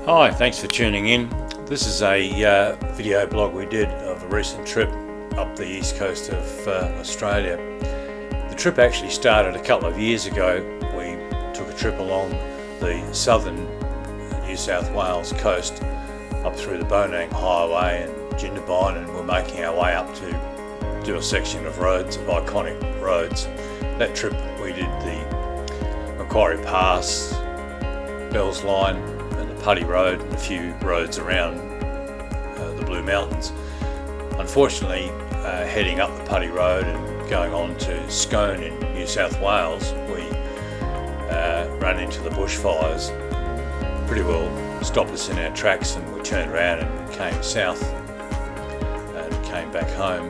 Hi, thanks for tuning in. This is a video blog we did of a recent trip up the east coast of Australia. The trip actually started a couple of years ago. We took a trip along the southern New South Wales coast up through the Oxley Highway and Jindabyne, and we're making our way up to do a section of roads, iconic roads. That trip we did the Macquarie Pass, Bells Line and the Putty Road and a few roads around the Blue Mountains. Unfortunately, heading up the Putty Road and going on to Scone in New South Wales, we ran into the bushfires. Pretty well stopped us in our tracks, and we turned around and came south and came back home.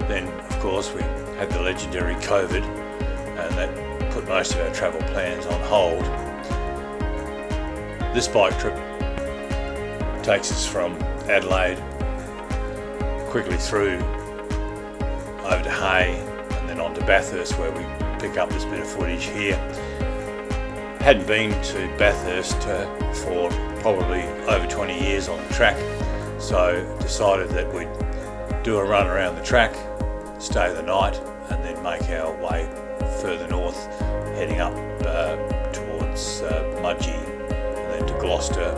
Then of course we had the legendary COVID, and that put most of our travel plans on hold. This bike trip takes us from Adelaide quickly through over to Hay and then on to Bathurst, where we pick up this bit of footage here. Hadn't been to Bathurst for probably over 20 years on the track, so decided that we'd do a run around the track, stay the night, and then make our way further north, heading up towards Mudgee, and then to Gloucester,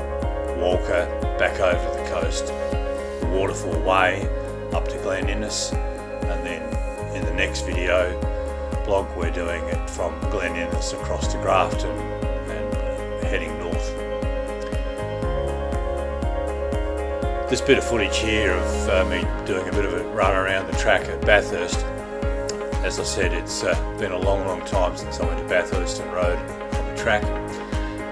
Walcha, back over the coast, the Waterfall Way up to Glen Innes, and then in the next video blog we're doing it from Glen Innes across to Grafton and heading north. This bit of footage here of me doing a bit of a run around the track at Bathurst. As I said, it's been a long time since I went to Bathurst and rode on the track,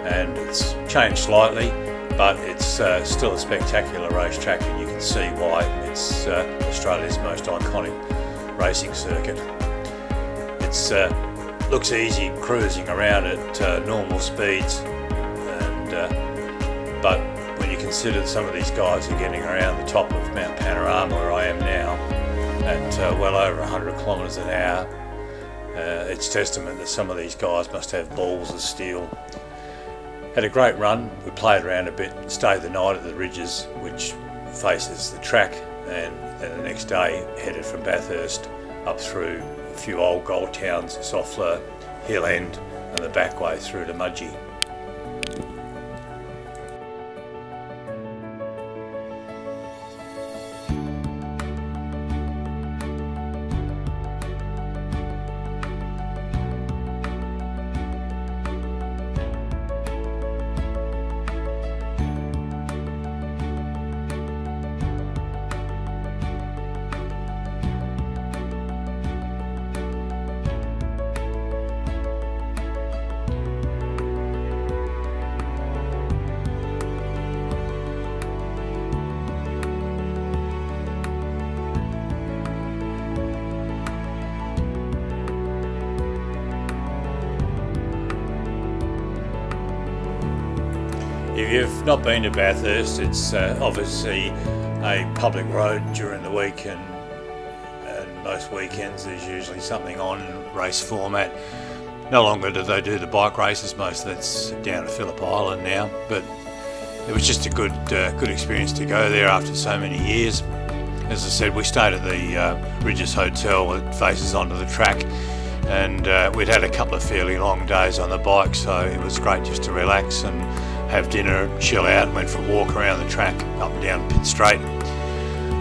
and it's changed slightly, but it's still a spectacular racetrack, and you can see why it's Australia's most iconic racing circuit. It's looks easy cruising around at normal speeds, and but when you consider that some of these guys are getting around the top of Mount Panorama, where I am now, at well over 100 kilometres an hour, it's testament that some of these guys must have balls of steel. Had a great run. We played around a bit, stayed the night at the Ridges, which faces the track, and then the next day headed from Bathurst up through a few old gold towns, Soffler, Hill End, and the back way through to Mudgee. If you've not been to Bathurst, it's obviously a public road during the week, and most weekends there's usually something on in race format. No longer do they do the bike races, most of that's down at Phillip Island now, but it was just a good experience to go there after so many years. As I said, we stayed at the Ridges Hotel that faces onto the track, and we'd had a couple of fairly long days on the bike, so it was great just to relax and have dinner, chill out, and went for a walk around the track up and down Pitt Straight.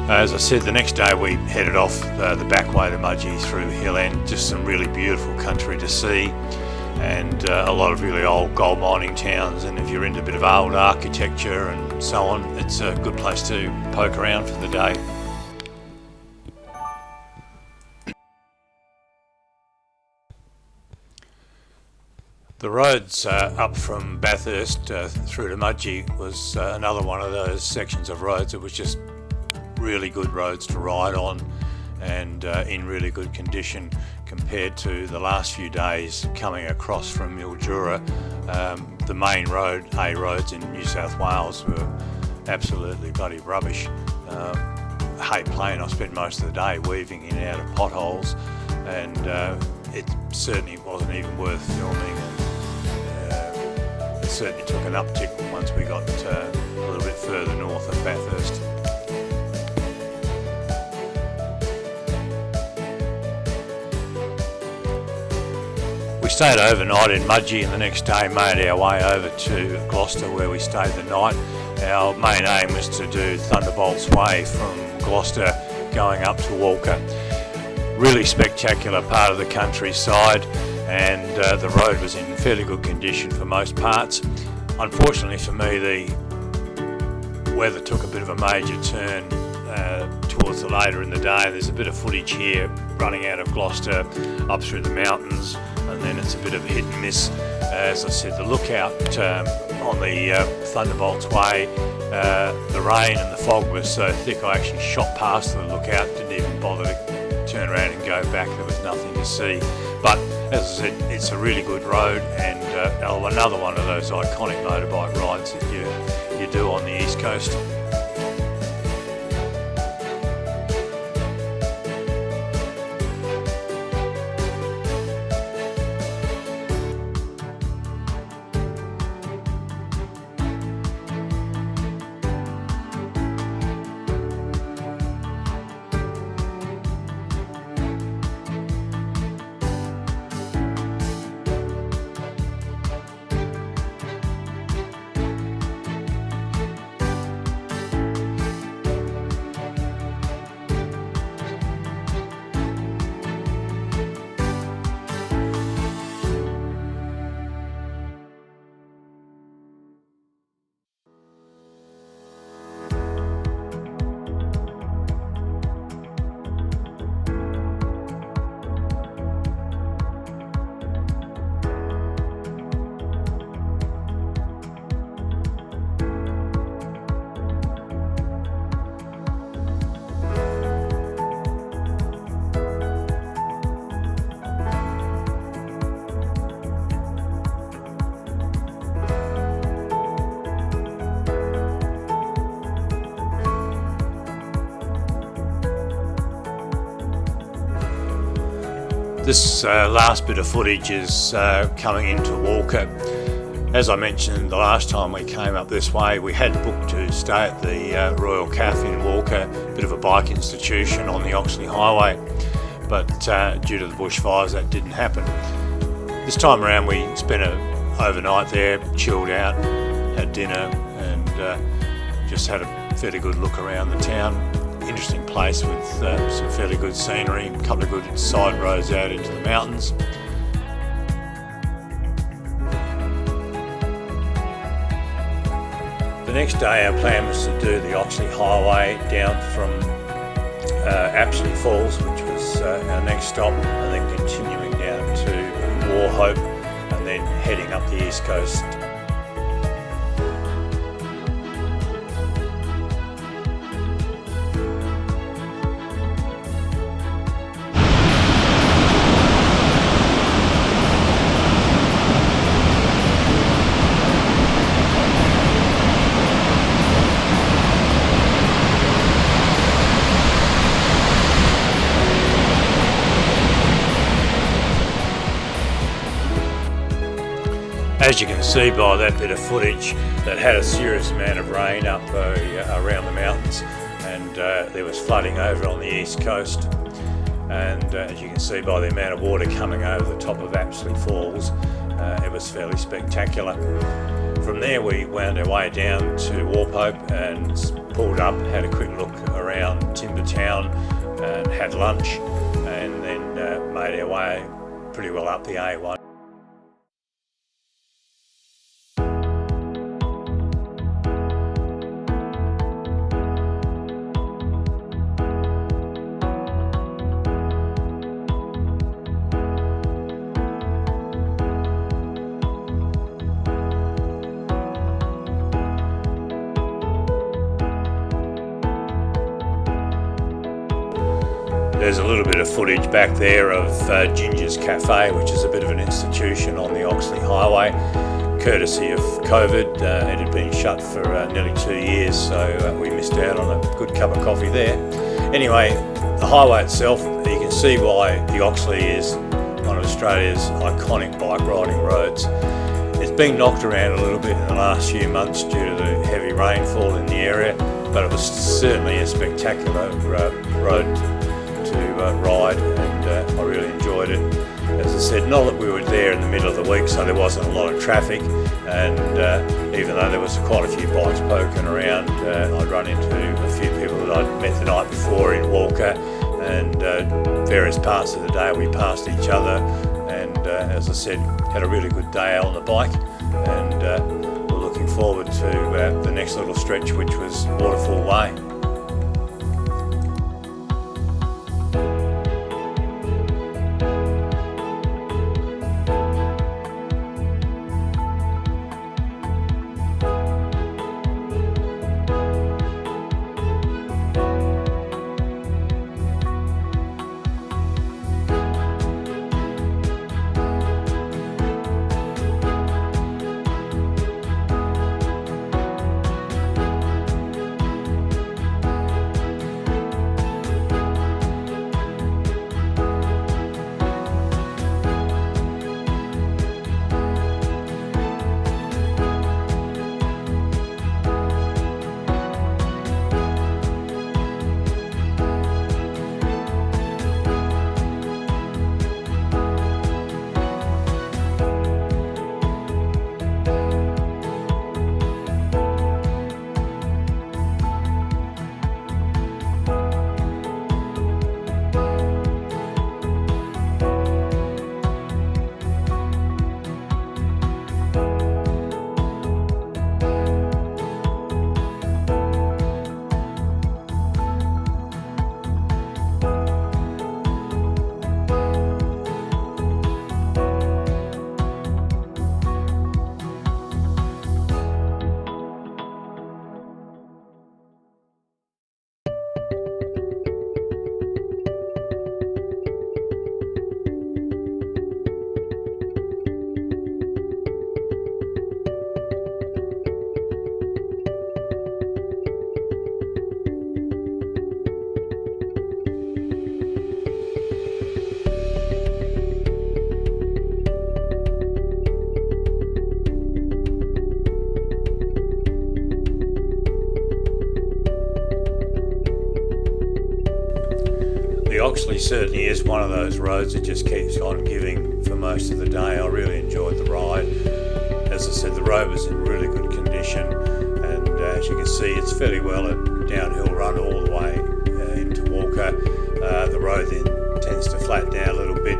As I said, the next day we headed off the back way to Mudgee through Hill End. Just some really beautiful country to see, and a lot of really old gold mining towns, and if you're into a bit of old architecture and so on, it's a good place to poke around for the day. The roads up from Bathurst through to Mudgee was another one of those sections of roads that was just really good roads to ride on, and in really good condition compared to the last few days coming across from Mildura. The main roads in New South Wales were absolutely bloody rubbish. Hay Plain, I spent most of the day weaving in and out of potholes, and it certainly wasn't even worth filming. certainly took an uptick once we got a little bit further north of Bathurst. We stayed overnight in Mudgee and the next day made our way over to Gloucester, where we stayed the night. Our main aim was to do Thunderbolts Way from Gloucester going up to Walcha. Really spectacular part of the countryside, and the road was in fairly good condition for most parts. Unfortunately for me, the weather took a bit of a major turn towards the later in the day. There's a bit of footage here running out of Gloucester up through the mountains, and then it's a bit of hit and miss. As I said, the lookout on the Thunderbolts Way, the rain and the fog was so thick I actually shot past the lookout, didn't even bother to turn around and go back. There was nothing to see. But as I said, it's a really good road, and another one of those iconic motorbike rides that you do on the East Coast. This last bit of footage is coming into Walcha. As I mentioned the last time we came up this way, we had booked to stay at the Royal Cafe in Walcha, a bit of a bike institution on the Oxley Highway, but due to the bushfires that didn't happen. This time around we spent an overnight there, chilled out, had dinner, and just had a fairly good look around the town. Interesting place with some fairly good scenery, a couple of good side roads out into the mountains. The next day our plan was to do the Oxley Highway down from Oxley Falls, which was our next stop, and then continuing down to Warhope and then heading up the east coast. As you can see by that bit of footage, that had a serious amount of rain up around the mountains, and there was flooding over on the east coast, and as you can see by the amount of water coming over the top of Oxley Falls, it was fairly spectacular. From there we wound our way down to Warhope and pulled up, had a quick look around Timber Town and had lunch, and then made our way pretty well up the A1. There's a little bit of footage back there of Ginger's Cafe, which is a bit of an institution on the Oxley Highway, courtesy of COVID. It had been shut for nearly 2 years, so we missed out on a good cup of coffee there. Anyway, the highway itself, you can see why the Oxley is one of Australia's iconic bike riding roads. It's been knocked around a little bit in the last few months due to the heavy rainfall in the area, but it was certainly a spectacular road to ride, and I really enjoyed it. As I said, not that we were there in the middle of the week, so there wasn't a lot of traffic, and even though there was quite a few bikes poking around, I'd run into a few people that I'd met the night before in Walcha, and various parts of the day we passed each other, and as I said, had a really good day on the bike, and we're looking forward to the next little stretch, which was Waterfall Way. Oxley certainly is one of those roads that just keeps on giving for most of the day. I really enjoyed the ride. As I said, the road was in really good condition, and as you can see, it's fairly well a downhill run all the way into Walcha. The road then tends to flatten out a little bit,